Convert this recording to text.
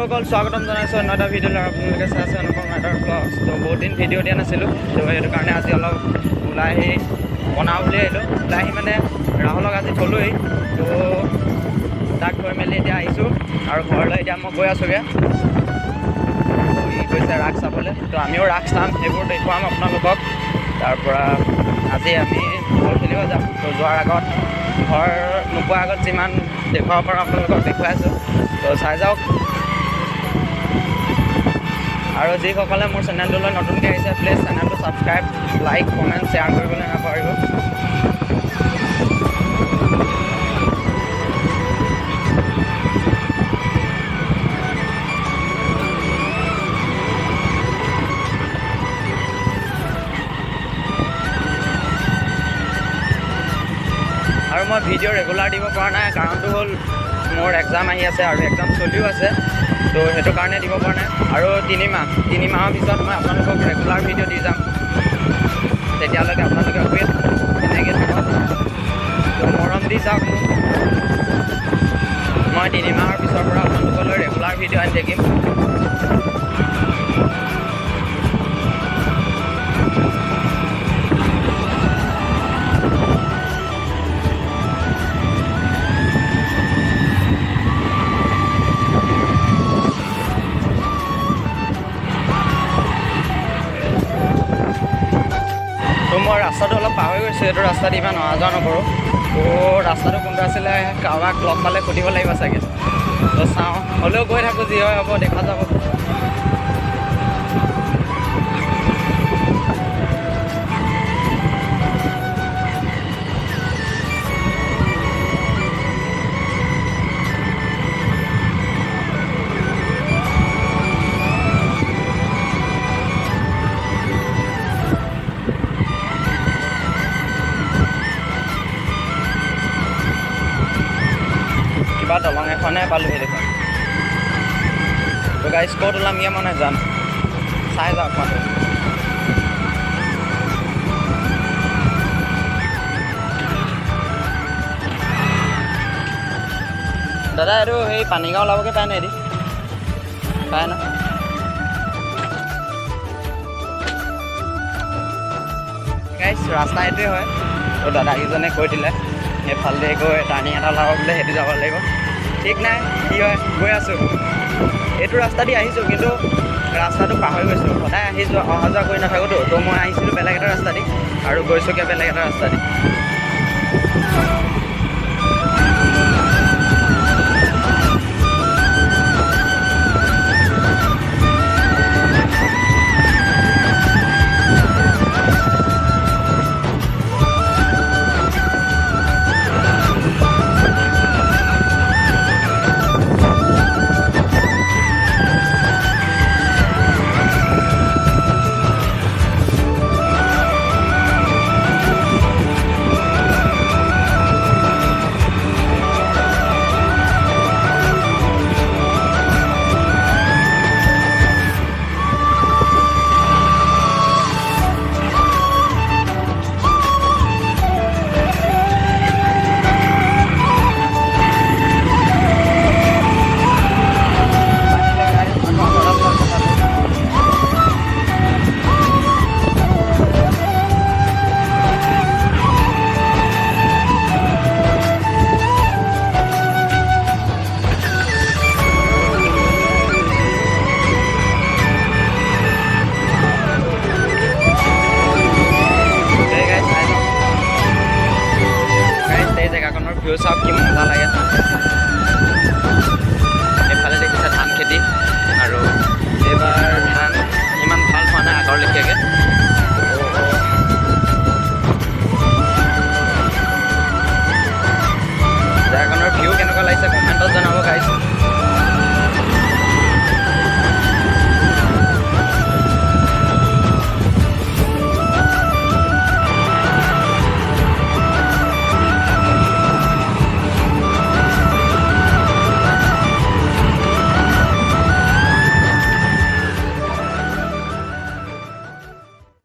সকল স্বাগতম জনাইছোঁ অন্য এটা ভিডিঅ'লৈ। আপোনালোকে চাই আছে অনুপম ৰাইডাৰ ব্লগছ। তো বহুত দিন ভিডিঅ' দিয়া নাছিলোঁ, তো সেইটো কাৰণে আজি অলপ ওলাই আহি বনাওঁ বুলি আহিলোঁ। ওলাই আহি মানে ৰাহুলক আজি থ'লোৱেই, তো তাক থৈ মেলি এতিয়া আহিছোঁ আৰু ঘৰলৈ এতিয়া মই গৈ আছোঁগৈ। সি গৈছে ৰাস চাবলৈ, তো আমিও ৰাস চাম, সেইবোৰ দেখুৱাম আপোনালোকক। তাৰপৰা আজি আমি বল খেলিব যাম। তো যোৱাৰ আগত ঘৰ নোপোৱাৰ আগত যিমান দেখুৱাব পাৰোঁ আপোনালোকক দেখুৱাই আছোঁ, তো চাই যাওক। আৰু যিসকলে মোৰ চেনেলটোলৈ নতুনকৈ আহিছে, প্লিজ চেনেলটো ছাবস্ক্ৰাইব, লাইক, কমেণ্ট, শ্বেয়াৰ কৰিবলৈ নাপাহৰিব। আৰু মই ভিডিঅ' ৰেগুলাৰ দিব পৰা নাই, কাৰণটো হ'ল মোৰ এক্সাম আহি আছে আৰু এক্সাম চলিও আছে, তো সেইটো কাৰণে দিব পৰা নাই। আৰু তিনি মাহৰ পিছত মই আপোনালোকক ৰেগুলাৰ ভিডিঅ' দি যাম। তেতিয়ালৈকে আপোনালোকে ৱেইট এনেকৈ থাকক, তো মৰম দি যাওক মোক। মই 3 মাহৰ পিছৰ পৰা আপোনালোকলৈ ৰেগুলাৰ ভিডিঅ' আনি থাকিম। মই ৰাস্তাটো অলপ পাহৰি গৈছোঁ, এইটো ৰাস্তাত ইমান অহা যোৱা নকৰোঁ। তো ৰাস্তাটো কোনটো আছিলে, কাৰোবাক লগ পালে সুধিব লাগিব চাগে। তো চাওঁ, হ'লেও গৈ থাকোঁ, যি হয় হ'ব, দেখা যাব। কিবা দলং এখনে পালোহি দেখোন। তো গাইজ ক'ত ওলামগৈ মই নাজানো, চাই যাওক মানুহ। দাদা এইটো সেই পানীগাঁও ওলাবগৈ পায় নাই? এদি পায় ন? গাইজ ৰাস্তা এইটোৱে হয়। তো দাদাকেইজনে কৈ দিলে সেইফালে গৈ টাৰ্ণিং এটা ওলাব বোলে, সেইটো যাব লাগিব। ঠিক নাই কি হয়, গৈ আছোঁ। এইটো ৰাস্তা দি আহিছোঁ, কিন্তু ৰাস্তাটো পাহৰি গৈছোঁ। সদায় অহা যোৱা কৰি নাথাকোঁতো, তো মই আহিছিলোঁ বেলেগ এটা ৰাস্তা দি আৰু গৈছোঁগৈ বেলেগ এটা ৰাস্তা দি।